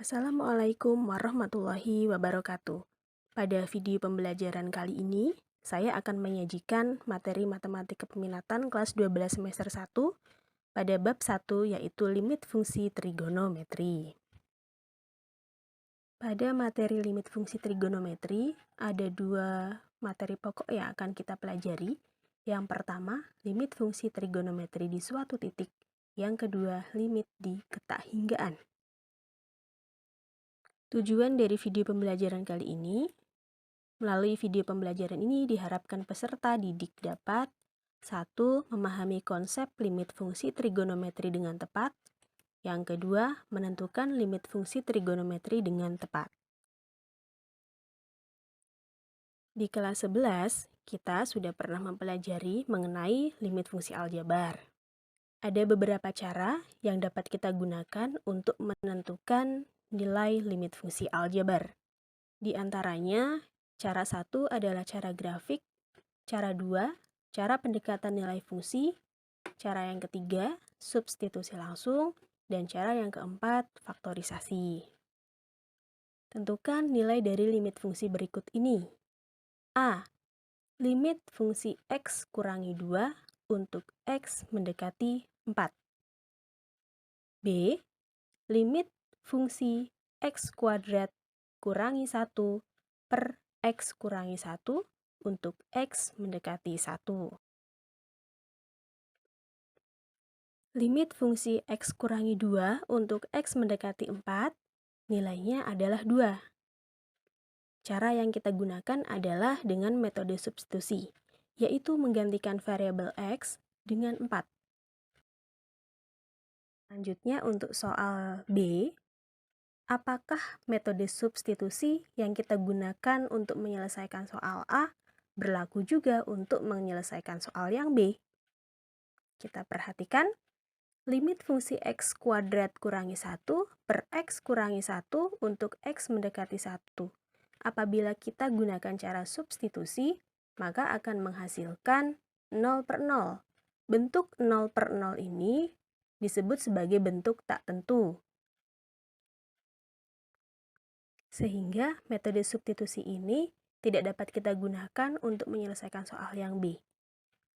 Assalamualaikum warahmatullahi wabarakatuh. Pada video pembelajaran kali ini, saya akan menyajikan materi matematika peminatan kelas 12 semester 1 pada bab 1 yaitu limit fungsi trigonometri. Pada materi limit fungsi trigonometri, ada dua materi pokok yang akan kita pelajari. Yang pertama, limit fungsi trigonometri di suatu titik. Yang kedua, limit di ketahinggaan. Tujuan dari video pembelajaran kali ini, melalui video pembelajaran ini diharapkan peserta didik dapat 1. Memahami konsep limit fungsi trigonometri dengan tepat. Yang kedua, menentukan limit fungsi trigonometri dengan tepat. Di kelas 11, kita sudah pernah mempelajari mengenai limit fungsi aljabar. Ada beberapa cara yang dapat kita gunakan untuk menentukan nilai limit fungsi aljabar. Di antaranya, cara 1 adalah cara grafik, cara 2, cara pendekatan nilai fungsi, cara yang ketiga, substitusi langsung, dan cara yang keempat, faktorisasi. Tentukan nilai dari limit fungsi berikut ini. A. Limit fungsi X kurangi 2 untuk X mendekati 4. B. Limit fungsi X kuadrat kurangi 1 per X kurangi 1 untuk X mendekati 1. Limit fungsi X kurangi 2 untuk X mendekati 4, nilainya adalah 2. Cara yang kita gunakan adalah dengan metode substitusi, yaitu menggantikan variabel X dengan 4. Selanjutnya untuk soal B, apakah metode substitusi yang kita gunakan untuk menyelesaikan soal A berlaku juga untuk menyelesaikan soal yang B? Kita perhatikan, limit fungsi X kuadrat kurangi 1 per X kurangi 1 untuk X mendekati 1. Apabila kita gunakan cara substitusi, maka akan menghasilkan 0 per 0. Bentuk 0 per 0 ini disebut sebagai bentuk tak tentu. Sehingga metode substitusi ini tidak dapat kita gunakan untuk menyelesaikan soal yang B.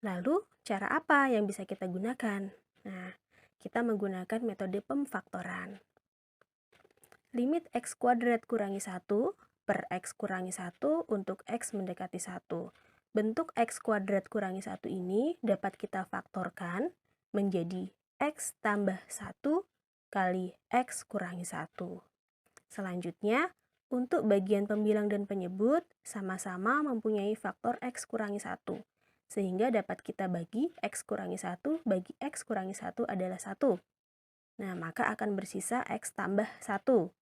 Lalu, cara apa yang bisa kita gunakan? Nah, kita menggunakan metode pemfaktoran. Limit X kuadrat kurangi 1 per X kurangi 1 untuk X mendekati 1. Bentuk X kuadrat kurangi 1 ini dapat kita faktorkan menjadi X tambah 1 kali X kurangi 1. Selanjutnya, untuk bagian pembilang dan penyebut sama-sama mempunyai faktor X kurangi 1. Sehingga dapat kita bagi X kurangi 1 bagi X kurangi 1 adalah 1. Nah, maka akan bersisa X tambah 1.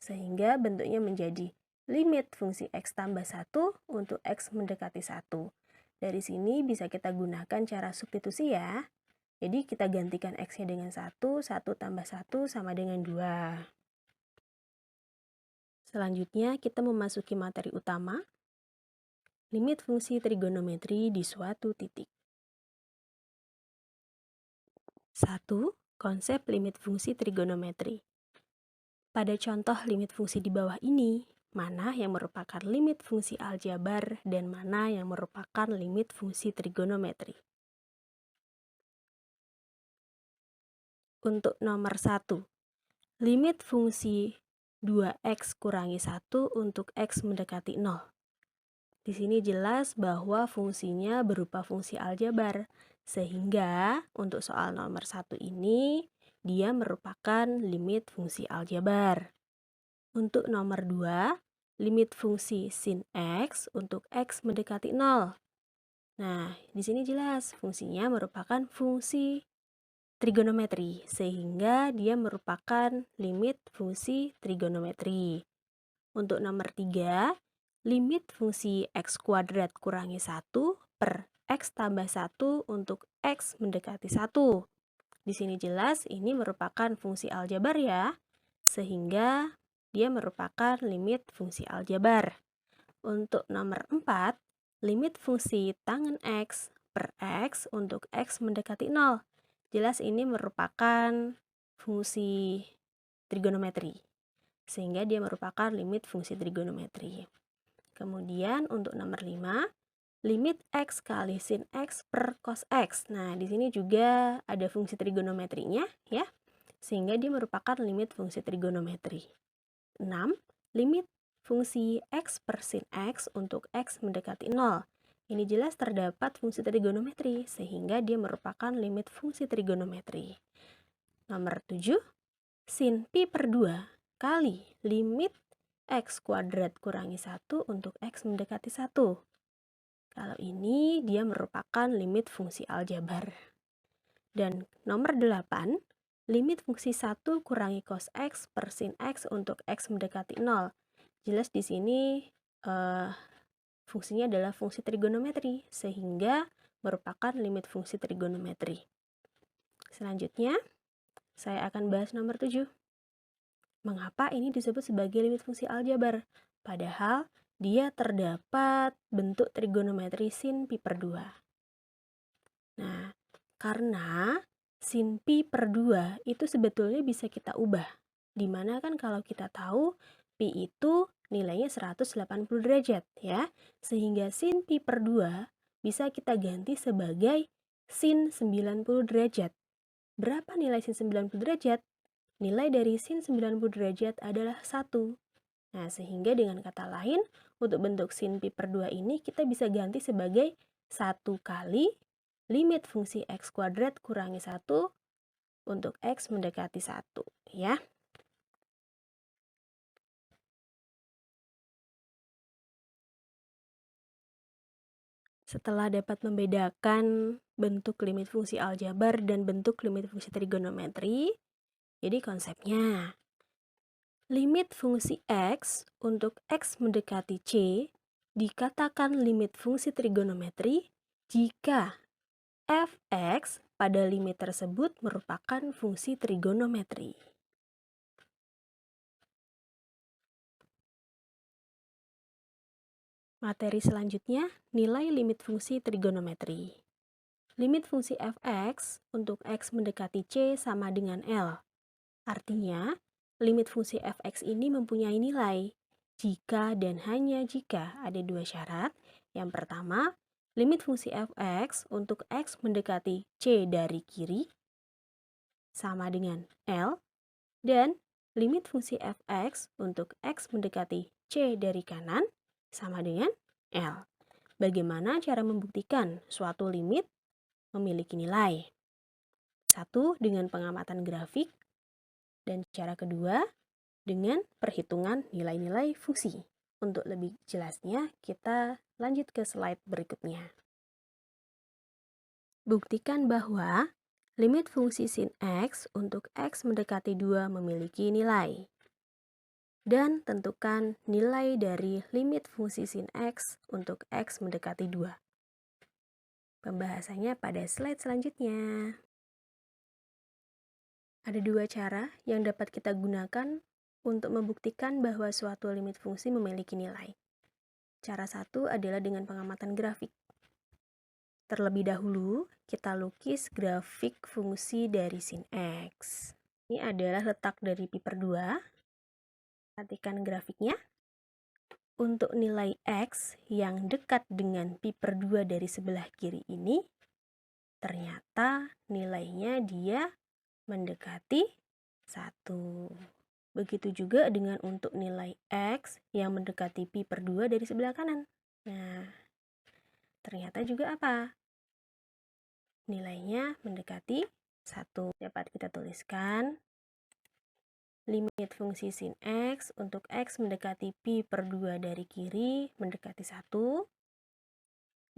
Sehingga bentuknya menjadi limit fungsi X tambah 1 untuk X mendekati 1. Dari sini bisa kita gunakan cara substitusi ya. Jadi kita gantikan X-nya dengan 1, 1 tambah 1 sama dengan 2. Selanjutnya kita memasuki materi utama, limit fungsi trigonometri di suatu titik. 1. Konsep limit fungsi trigonometri. Pada contoh limit fungsi di bawah ini, mana yang merupakan limit fungsi aljabar dan mana yang merupakan limit fungsi trigonometri? Untuk nomor 1, limit fungsi 2x kurangi 1 untuk x mendekati 0. Di sini jelas bahwa fungsinya berupa fungsi aljabar, sehingga untuk soal nomor 1 ini, dia merupakan limit fungsi aljabar. Untuk nomor 2, limit fungsi sin x untuk x mendekati 0. Nah, di sini jelas fungsinya merupakan fungsi trigonometri, sehingga dia merupakan limit fungsi trigonometri. Untuk nomor 3, limit fungsi X kuadrat kurangi 1 per X tambah 1 untuk X mendekati 1. Di sini jelas ini merupakan fungsi aljabar ya, sehingga dia merupakan limit fungsi aljabar. Untuk nomor 4, limit fungsi tangen X per X untuk X mendekati 0. Jelas ini merupakan fungsi trigonometri. sehingga dia merupakan limit fungsi trigonometri. Kemudian untuk nomor 5, limit X kali sin X per cos X. Nah, di sini juga ada fungsi trigonometrinya ya, sehingga dia merupakan limit fungsi trigonometri. 6, limit fungsi X per sin X untuk X mendekati 0. Ini jelas terdapat fungsi trigonometri, sehingga dia merupakan limit fungsi trigonometri. Nomor 7, sin pi per 2 kali limit X kuadrat kurangi 1 untuk X mendekati 1. Kalau ini dia merupakan limit fungsi aljabar. Dan nomor 8, limit fungsi 1 kurangi cos X per sin X untuk X mendekati 0. Jelas di sini fungsinya adalah fungsi trigonometri, sehingga merupakan limit fungsi trigonometri. Selanjutnya, saya akan bahas nomor 7. Mengapa ini disebut sebagai limit fungsi aljabar? Padahal dia terdapat bentuk trigonometri sin pi per 2. Nah, karena sin pi per 2 itu sebetulnya bisa kita ubah. Dimana kan kalau kita tahu pi itu nilainya 180 derajat ya. Sehingga sin pi per 2 bisa kita ganti sebagai sin 90 derajat. Berapa nilai sin 90 derajat? Nilai dari sin 90 derajat adalah 1. Nah, sehingga dengan kata lain, untuk bentuk sin pi per 2 ini kita bisa ganti sebagai 1 kali limit fungsi X kuadrat kurangi 1 untuk X mendekati 1, ya. Setelah dapat membedakan bentuk limit fungsi aljabar dan bentuk limit fungsi trigonometri, jadi konsepnya, limit fungsi X untuk X mendekati C dikatakan limit fungsi trigonometri jika fx pada limit tersebut merupakan fungsi trigonometri. Materi selanjutnya, nilai limit fungsi trigonometri. Limit fungsi fx untuk x mendekati C sama dengan L. Artinya, limit fungsi fx ini mempunyai nilai jika dan hanya jika ada dua syarat. Yang pertama, limit fungsi fx untuk x mendekati C dari kiri sama dengan L, dan limit fungsi fx untuk x mendekati C dari kanan sama dengan L. Bagaimana cara membuktikan suatu limit memiliki nilai? Satu, dengan pengamatan grafik. Dan cara kedua, dengan perhitungan nilai-nilai fungsi. Untuk lebih jelasnya, kita lanjut ke slide berikutnya. Buktikan bahwa limit fungsi sin X untuk X mendekati 2 memiliki nilai. Dan tentukan nilai dari limit fungsi sin X untuk X mendekati 2. Pembahasannya pada slide selanjutnya. Ada dua cara yang dapat kita gunakan untuk membuktikan bahwa suatu limit fungsi memiliki nilai. Cara satu adalah dengan pengamatan grafik. Terlebih dahulu, kita lukis grafik fungsi dari sin X. Ini adalah letak dari pi per 2. Perhatikan grafiknya. Untuk nilai X yang dekat dengan pi per 2 dari sebelah kiri ini, ternyata nilainya dia mendekati 1. Begitu juga dengan untuk nilai X yang mendekati pi per 2 dari sebelah kanan. Nah, ternyata juga apa? Nilainya mendekati 1. Dapat kita tuliskan limit fungsi sin X untuk X mendekati pi per 2 dari kiri mendekati 1.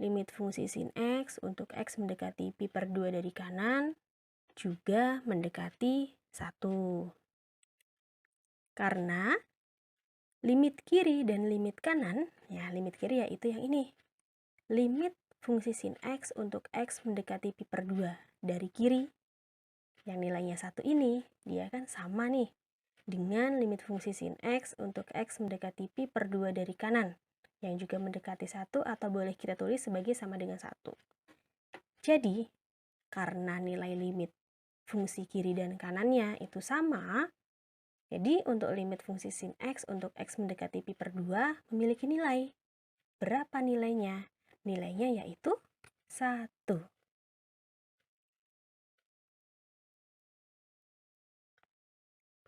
Limit fungsi sin X untuk X mendekati pi per 2 dari kanan juga mendekati 1. Karena limit kiri dan limit kanan, ya limit kiri yaitu yang ini. Limit fungsi sin X untuk X mendekati pi per 2 dari kiri, yang nilainya 1 ini, dia kan sama nih dengan limit fungsi sin X untuk X mendekati pi per 2 dari kanan, yang juga mendekati 1 atau boleh kita tulis sebagai sama dengan 1. Jadi, karena nilai limit fungsi kiri dan kanannya itu sama, Jadi untuk limit fungsi sin X untuk X mendekati pi per 2 memiliki nilai. Berapa nilainya? Nilainya yaitu 1.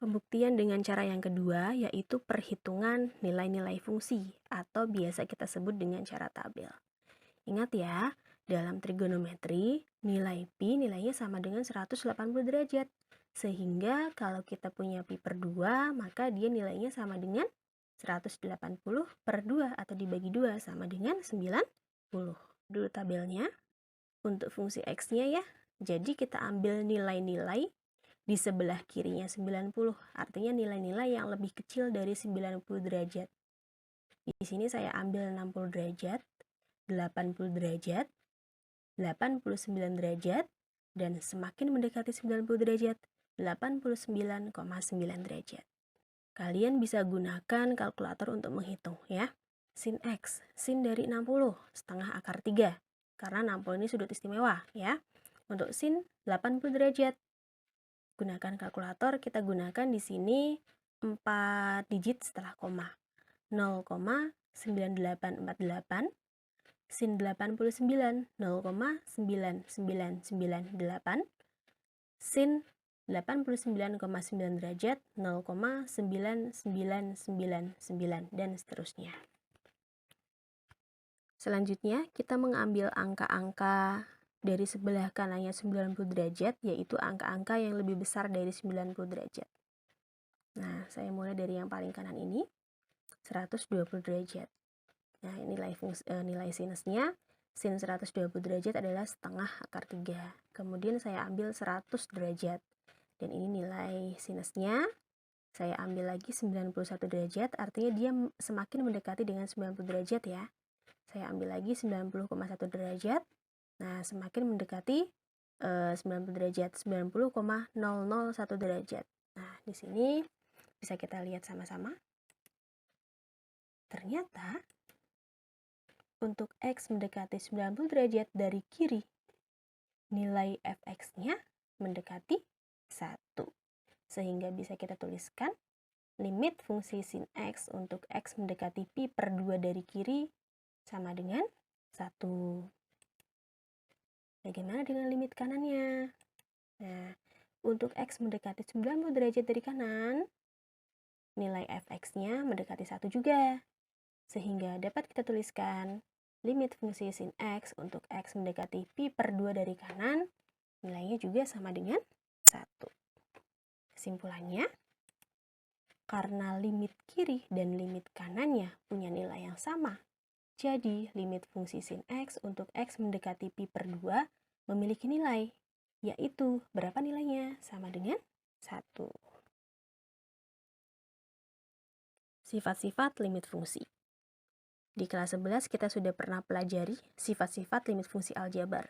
Pembuktian dengan cara yang kedua yaitu perhitungan nilai-nilai fungsi atau biasa kita sebut dengan cara tabel. Ingat ya, dalam trigonometri nilai pi nilainya sama dengan 180 derajat. Sehingga kalau kita punya pi per 2 maka dia nilainya sama dengan 180 per 2 atau dibagi 2 sama dengan 90. Dulu tabelnya untuk fungsi X-nya ya. Jadi kita ambil nilai-nilai di sebelah kirinya 90, artinya nilai-nilai yang lebih kecil dari 90 derajat. Di sini saya ambil 60 derajat, 80 derajat, 89 derajat, dan semakin mendekati 90 derajat, 89,9 derajat. Kalian bisa gunakan kalkulator untuk menghitung ya. Sin X, sin dari 60, setengah akar 3. Karena 60 ini sudut istimewa ya. Untuk sin 80 derajat, gunakan kalkulator, kita gunakan di sini 4 digit setelah koma. 0,9848 sin 89 0,9998 sin 89,9 derajat 0,9999 dan seterusnya. Selanjutnya kita mengambil angka-angka dari sebelah kanannya 90 derajat, yaitu angka-angka yang lebih besar dari 90 derajat. Nah, saya mulai dari yang paling kanan ini, 120 derajat. Nah, nilai sinusnya, sin 120 derajat adalah setengah akar 3. Kemudian saya ambil 100 derajat. Dan ini nilai sinusnya. Saya ambil lagi 91 derajat, artinya dia semakin mendekati dengan 90 derajat ya. Saya ambil lagi 90,1 derajat. Nah, semakin mendekati 90 derajat, 90,001 derajat. Nah, di sini bisa kita lihat sama-sama. Ternyata untuk X mendekati 90 derajat dari kiri, nilai fx-nya mendekati 1. Sehingga bisa kita tuliskan limit fungsi sin X untuk X mendekati pi per 2 dari kiri sama dengan 1. Bagaimana dengan limit kanannya? Nah, untuk X mendekati 90 derajat dari kanan, nilai fx-nya mendekati 1 juga. Sehingga dapat kita tuliskan limit fungsi sin X untuk X mendekati pi per 2 dari kanan, nilainya juga sama dengan 1. Kesimpulannya, karena limit kiri dan limit kanannya punya nilai yang sama, jadi limit fungsi sin X untuk X mendekati pi per 2 memiliki nilai, yaitu berapa nilainya? Sama dengan 1. Sifat-sifat limit fungsi. Di kelas 11 kita sudah pernah pelajari sifat-sifat limit fungsi aljabar.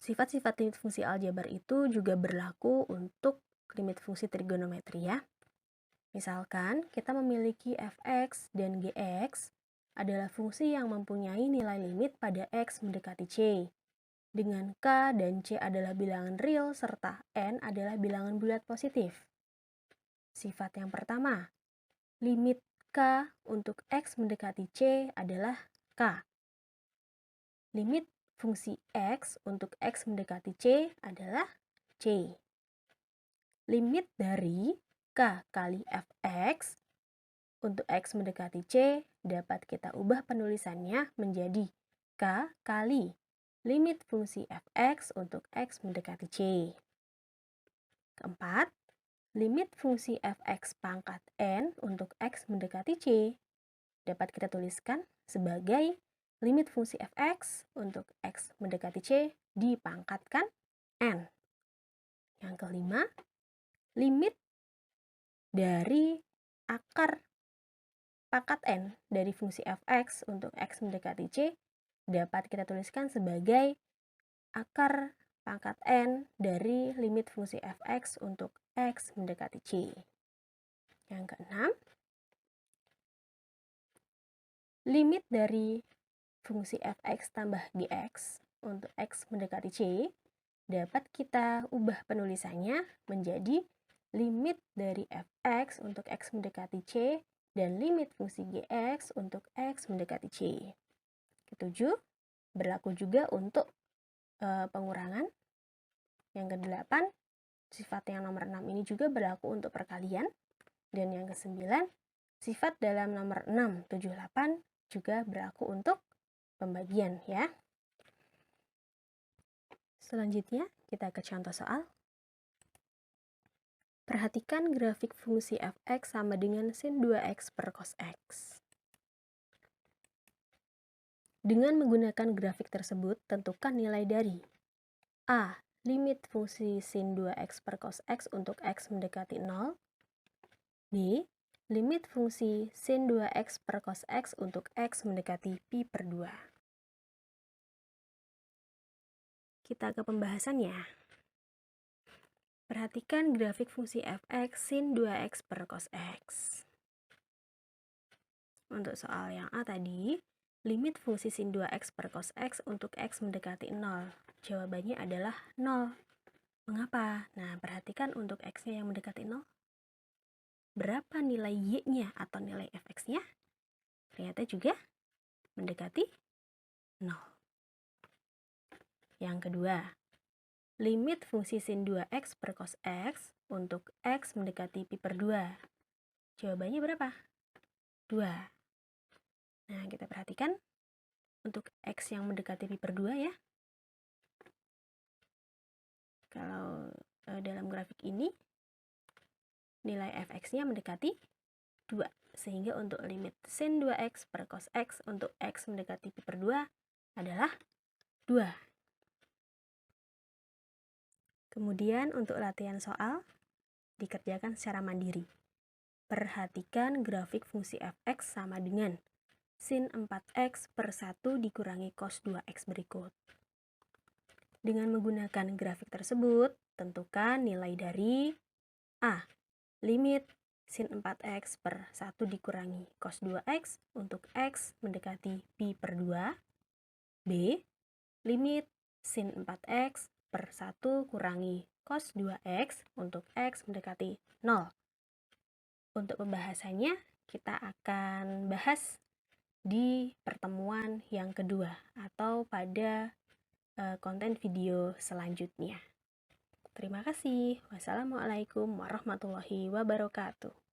Sifat-sifat limit fungsi aljabar itu juga berlaku untuk limit fungsi trigonometri ya. Misalkan kita memiliki fx dan gx adalah fungsi yang mempunyai nilai limit pada x mendekati c, dengan k dan c adalah bilangan real serta n adalah bilangan bulat positif. Sifat yang pertama, limit K untuk X mendekati C adalah K. Limit fungsi X untuk X mendekati C adalah C. Limit dari K kali Fx untuk X mendekati C dapat kita ubah penulisannya menjadi K kali limit fungsi Fx untuk X mendekati C. Keempat, limit fungsi fx pangkat n untuk x mendekati c dapat kita tuliskan sebagai limit fungsi fx untuk x mendekati c dipangkatkan n. Yang kelima, limit dari akar pangkat n dari fungsi fx untuk x mendekati c dapat kita tuliskan sebagai akar pangkat n dari limit fungsi fx untuk x mendekati c. Yang keenam, limit dari fungsi fx tambah gx untuk x mendekati c dapat kita ubah penulisannya menjadi limit dari f(x) untuk x mendekati c dan limit fungsi gx untuk x mendekati c. Ketujuh, berlaku juga untuk pengurangan. Yang kedelapan, sifat yang nomor 6 ini juga berlaku untuk perkalian. Dan yang kesembilan, sifat dalam nomor 6, 7, 8 juga berlaku untuk pembagian ya. Selanjutnya, kita ke contoh soal. Perhatikan grafik fungsi f(x) sama dengan sin 2x per cos x. Dengan menggunakan grafik tersebut, tentukan nilai dari A. Limit fungsi sin 2x per cos x untuk x mendekati 0. B. Limit fungsi sin 2x per cos x untuk x mendekati pi per 2. Kita ke pembahasannya. Perhatikan grafik fungsi f(x) sin 2x per cos x. Untuk soal yang A tadi, limit fungsi sin 2x per cos x untuk x mendekati 0. Jawabannya adalah 0. Mengapa? Nah, perhatikan untuk x-nya yang mendekati 0. Berapa nilai y-nya atau nilai fx-nya? Ternyata juga mendekati 0. Yang kedua, limit fungsi sin 2x per cos x untuk x mendekati pi per 2. Jawabannya berapa? 2. Nah, kita perhatikan untuk x yang mendekati pi per 2 ya. Kalau dalam grafik ini, nilai fx-nya mendekati 2. Sehingga untuk limit sin 2x per cos x untuk x mendekati pi per 2 adalah 2. Kemudian untuk latihan soal, dikerjakan secara mandiri. Perhatikan grafik fungsi f(x) sama dengan sin 4x per 1 dikurangi cos 2x berikut. Dengan menggunakan grafik tersebut, tentukan nilai dari A. Limit sin 4x per 1 dikurangi cos 2x untuk x mendekati pi per 2. B. Limit sin 4x per 1 kurangi cos 2x untuk x mendekati 0. Untuk pembahasannya, kita akan bahas di pertemuan yang kedua atau pada konten video selanjutnya. Terima kasih. Wassalamualaikum warahmatullahi wabarakatuh.